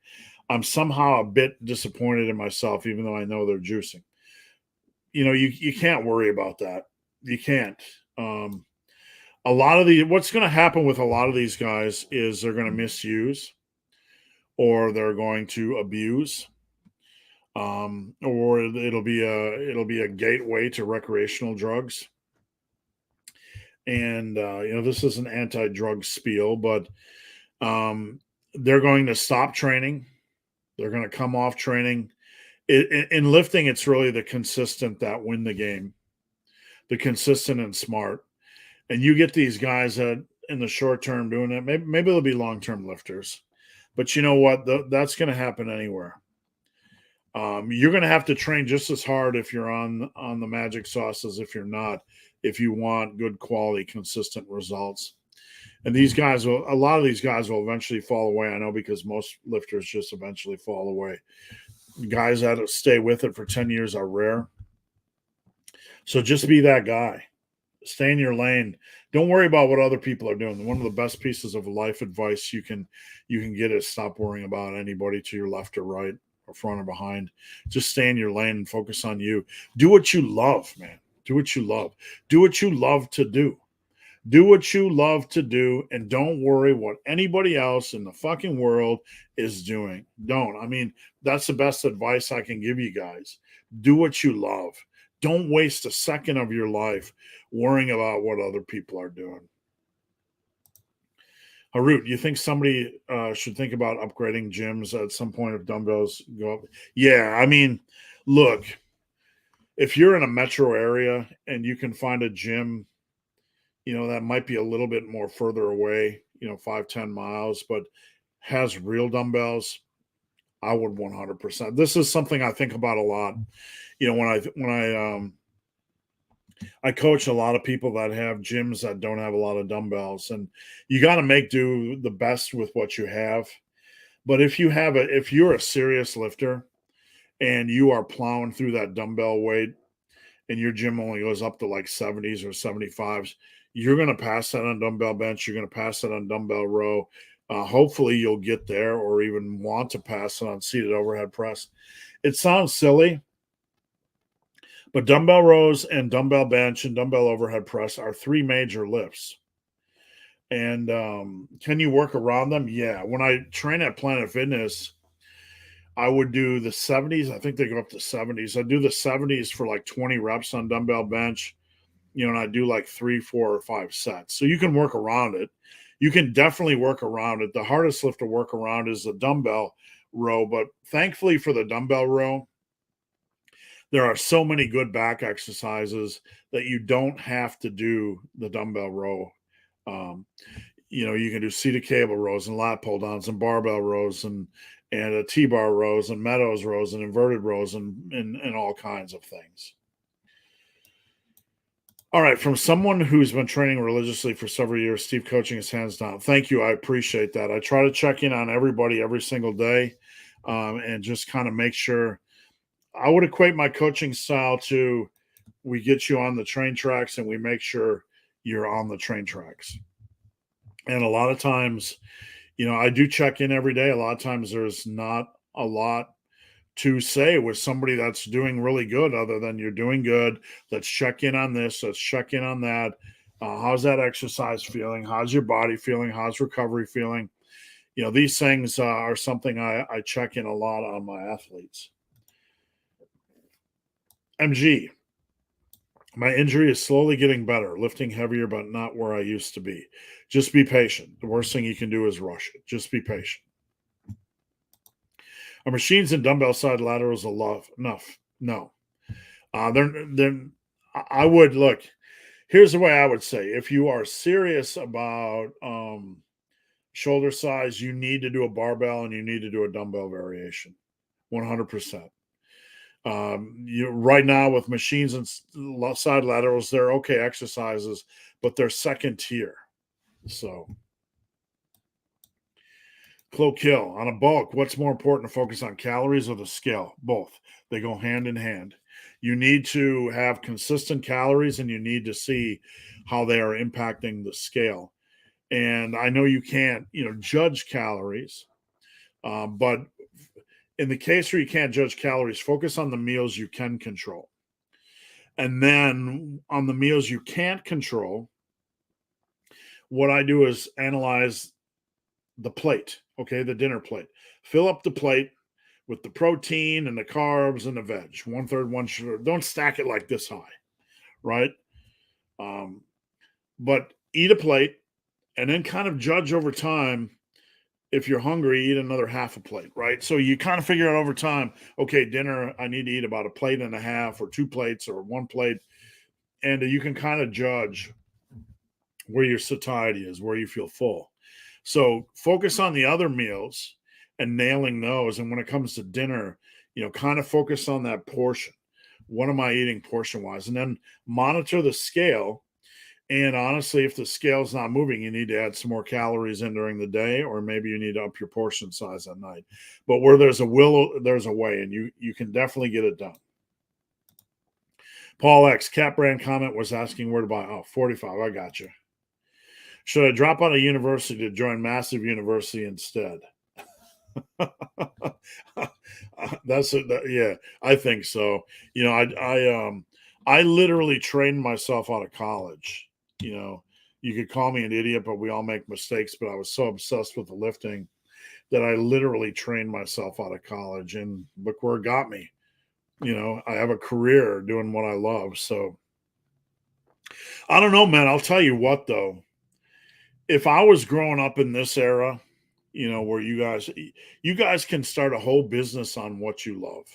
I'm somehow a bit disappointed in myself, even though I know they're juicing. You can't worry about that. You can't. What's going to happen with a lot of these guys is they're going to misuse, or they're going to abuse, or it'll be a gateway to recreational drugs. And this is an anti-drug spiel, but they're going to stop training. They're going to come off training. In lifting, it's really the consistent that win the game, the consistent and smart. And you get these guys that in the short term doing it, maybe they'll be long-term lifters. But you know what? That's going to happen anywhere. You're going to have to train just as hard if you're on the magic sauce as if you're not, if you want good quality, consistent results. And a lot of these guys will eventually fall away. I know, because most lifters just eventually fall away. Guys that stay with it for 10 years are rare. So just be that guy. Stay in your lane. Don't worry about what other people are doing. One of the best pieces of life advice you can get is stop worrying about anybody to your left or right or front or behind. Just stay in your lane and focus on you. Do what you love, man. Do what you love. Do what you love to do. Do what you love to do, and don't worry what anybody else in the fucking world is doing. Don't. I mean, that's the best advice I can give you guys. Do what you love. Don't waste a second of your life worrying about what other people are doing. Harut, you think somebody should think about upgrading gyms at some point if dumbbells go up? Yeah, I mean, look, if you're in a metro area and you can find a gym, that might be a little bit more further away, 5-10 miles, but has real dumbbells, I would 100%. This is something I think about a lot. When I coach a lot of people that have gyms that don't have a lot of dumbbells, and you got to make do the best with what you have. But if you're a serious lifter and you are plowing through that dumbbell weight, and your gym only goes up to like 70s or 75s, you're going to pass that on dumbbell bench. You're going to pass it on dumbbell row. Hopefully you'll get there, or even want to pass it on seated overhead press. It sounds silly, but dumbbell rows and dumbbell bench and dumbbell overhead press are three major lifts. And can you work around them? Yeah. When I train at Planet Fitness, I would do the 70s. I think they go up to 70s. I do the 70s for like 20 reps on dumbbell bench, and I do like 3, 4, or 5 sets. So you can work around it. You can definitely work around it. The hardest lift to work around is the dumbbell row. But thankfully for the dumbbell row, there are so many good back exercises that you don't have to do the dumbbell row. Um, you can do seated cable rows and lat pull downs and barbell rows and a T-bar rows and meadows rows and inverted rows and all kinds of things. All right, from someone who's been training religiously for several years, Steve coaching his hands down. Thank you. I appreciate that. I try to check in on everybody every single day, and just kind of make sure. I would equate my coaching style to we get you on the train tracks and we make sure you're on the train tracks. And a lot of times, I do check in every day. A lot of times there's not a lot to say with somebody that's doing really good other than you're doing good. Let's check in on this. Let's check in on that. How's that exercise feeling? How's your body feeling? How's recovery feeling? These things are something I check in a lot on my athletes. MG, my injury is slowly getting better, lifting heavier, but not where I used to be. Just be patient. The worst thing you can do is rush it. Just be patient. Are machines and dumbbell side laterals enough? No. I would look. Here's the way I would say: if you are serious about shoulder size, you need to do a barbell and you need to do a dumbbell variation. 100%. Right now with machines and side laterals, they're okay exercises, but they're second tier. So, Clo Kill on a bulk. What's more important to focus on, calories or the scale? Both. They go hand in hand. You need to have consistent calories and you need to see how they are impacting the scale. And I know you can't, judge calories, but in the case where you can't judge calories, focus on the meals you can control. And then on the meals you can't control, what I do is analyze the plate, okay, the dinner plate. Fill up the plate with the protein and the carbs and the veg, 1/3, 1/4. Don't stack it like this high, right? But eat a plate and then kind of judge over time. If you're hungry, eat another half a plate, right? So you kind of figure out over time, okay, dinner, I need to eat about a plate and a half or 2 plates or 1 plate. And you can kind of judge where your satiety is, where you feel full. So focus on the other meals and nailing those. And when it comes to dinner, kind of focus on that portion. What am I eating portion wise? And then monitor the scale. And honestly, if the scale's not moving, you need to add some more calories in during the day, or maybe you need to up your portion size at night. But where there's a will, there's a way, and you can definitely get it done. Paul X, Cat Brand comment was asking where to buy. Oh, 45. I got you. Should I drop out of university to join Massive University instead? Yeah, I think so. I literally trained myself out of college. You could call me an idiot, but we all make mistakes. But I was so obsessed with the lifting that I literally trained myself out of college, and look where it got me. I have a career doing what I love. So I don't know, man. I'll tell you what, though. If I was growing up in this era, where you guys can start a whole business on what you love,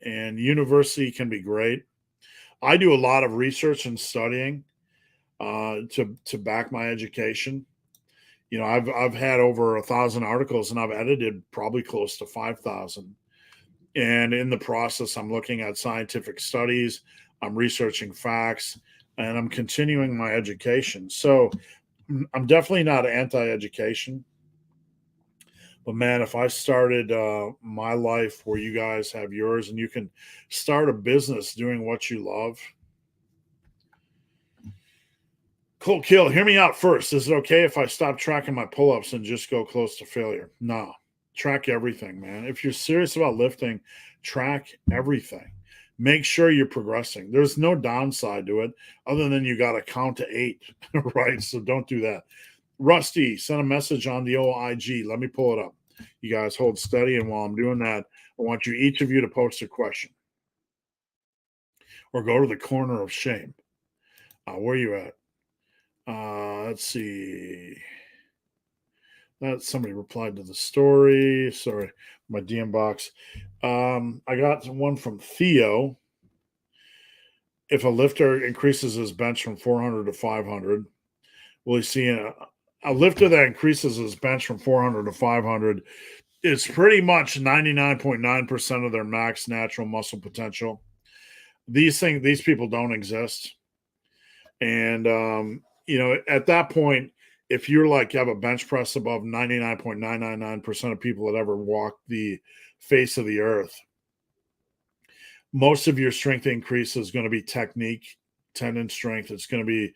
and university can be great. I do a lot of research and studying to back my education. I've had over 1,000 articles and I've edited probably close to 5,000. And in the process, I'm looking at scientific studies, I'm researching facts, and I'm continuing my education. So I'm definitely not anti-education. But man, if I started my life where you guys have yours and you can start a business doing what you love. Cold Kill, hear me out first. Is it okay if I stop tracking my pull-ups and just go close to failure? No, track everything, man. If you're serious about lifting, track everything. Make sure you're progressing. There's no downside to it other than you got to count to 8, right? So don't do that. Rusty sent a message on the OIG. Let me pull it up. You guys hold steady, and while I'm doing that, I want you, each of you, to post a question or go to the corner of shame. Where are you at? Let's see. That somebody replied to the story. Sorry, my DM box. I got one from Theo. If a lifter increases his bench from 400 to 500, will he see a lifter that increases his bench from 400 to 500? It's pretty much 99.9% of their max natural muscle potential. These people don't exist. And, at that point, if you're like, you have a bench press above 99.999% of people that ever walk the face of the earth, most of your strength increase is going to be technique, tendon strength. It's going to be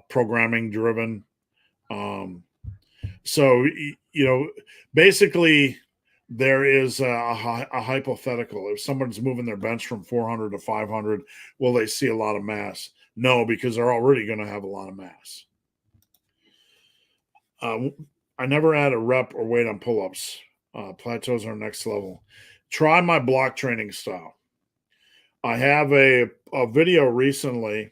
programming driven. So, basically, there is a hypothetical. If someone's moving their bench from 400 to 500, will they see a lot of mass? No, because they're already going to have a lot of mass. I never add a rep or weight on pull-ups. Plateaus are next level. Try my block training style. I have a video recently,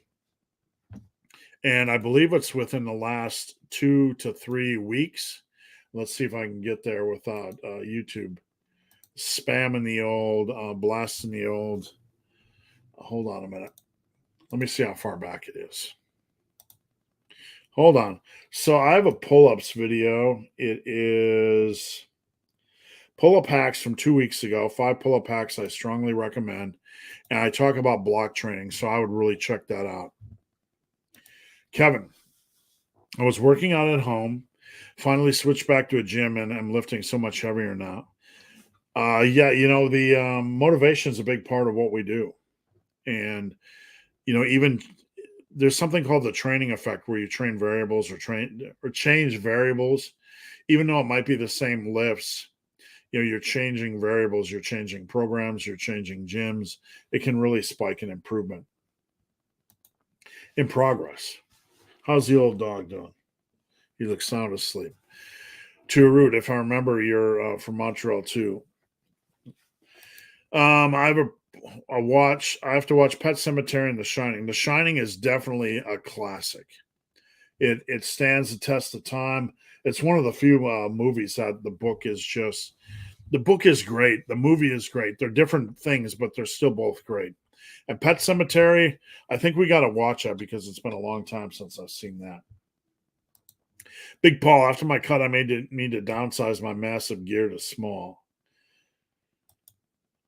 and I believe it's within the last 2 to 3 weeks. Let's see if I can get there without YouTube spamming the old, blasting the old. Hold on a minute. Let me see how far back it is. Hold on. So I have a pull-ups video. It is pull-up hacks from 2 weeks ago. 5 pull-up hacks I strongly recommend. And I talk about block training, so I would really check that out. Kevin, I was working out at home. Finally switched back to a gym, and I'm lifting so much heavier now. The motivation is a big part of what we do. And, even there's something called the training effect, where you train variables or change variables, even though it might be the same lifts. You're changing variables, you're changing programs, you're changing gyms. It can really spike an improvement in progress. How's the old dog doing? He looks sound asleep. To a root, if I remember, you're from Montreal too. I have a watch. I have to watch Pet Sematary and The Shining. The Shining is definitely a classic. It stands the test of time. It's one of the few movies that the book is great. The movie is great. They're different things, but they're still both great. And Pet Sematary, I think we got to watch that because it's been a long time since I've seen that. Big Paul, after my cut, I need to downsize my massive gear to small.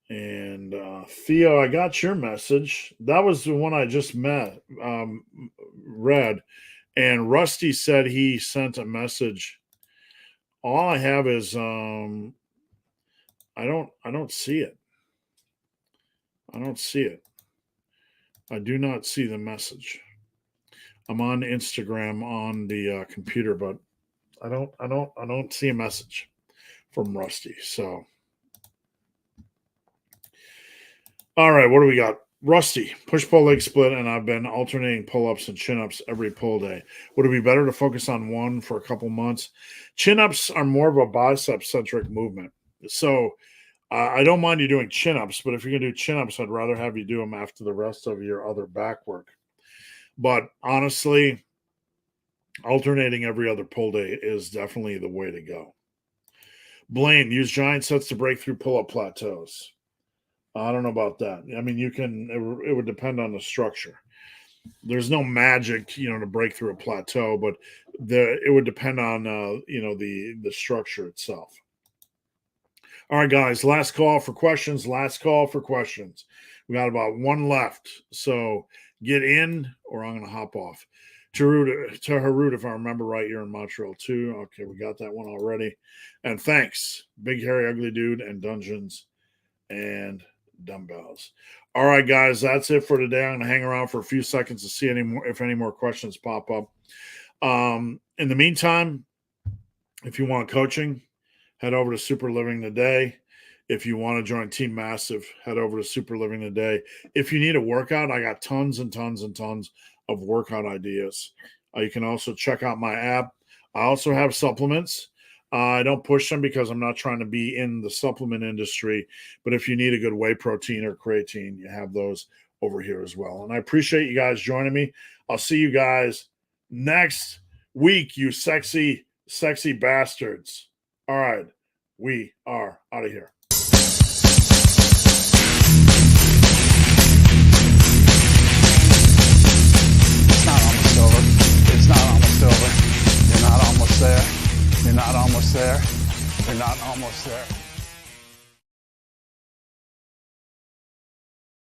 And Theo, I got your message. That was the one I just read. And Rusty said he sent a message. All I have is I don't see it. I don't see it. I do not see the message. I'm on Instagram on the computer, but I don't see a message from Rusty. So, all right, what do we got? Rusty, push-pull leg split, and I've been alternating pull-ups and chin-ups every pull day. Would it be better to focus on one for a couple months? Chin-ups are more of a bicep-centric movement. So I don't mind you doing chin-ups, but if you're going to do chin-ups, I'd rather have you do them after the rest of your other back work. But honestly, alternating every other pull day is definitely the way to go. Blaine, use giant sets to break through pull-up plateaus. I don't know about that. I mean, it would depend on the structure. There's no magic, to break through a plateau, but it would depend on, the structure itself. All right, guys, last call for questions. We got about one left. So get in or I'm going to hop off. To Harut, if I remember right, you're in Montreal too. Okay, we got that one already. And thanks, Big Hairy Ugly Dude and Dungeons and Dumbbells. All right, guys, that's it for today. I'm going to hang around for a few seconds to see if any more questions pop up. In the meantime, if you want coaching, head over to Super Living Today. If you want to join Team Massive, head over to Super Living Today. If you need a workout, I got tons and tons and tons of workout ideas. You can also check out my app. I also have supplements. I don't push them because I'm not trying to be in the supplement industry. But if you need a good whey protein or creatine, you have those over here as well. And I appreciate you guys joining me. I'll see you guys next week, you sexy, sexy bastards. All right. We are out of here. It's not almost over. It's not almost over. You're not almost there. You're not almost there. You're not almost there.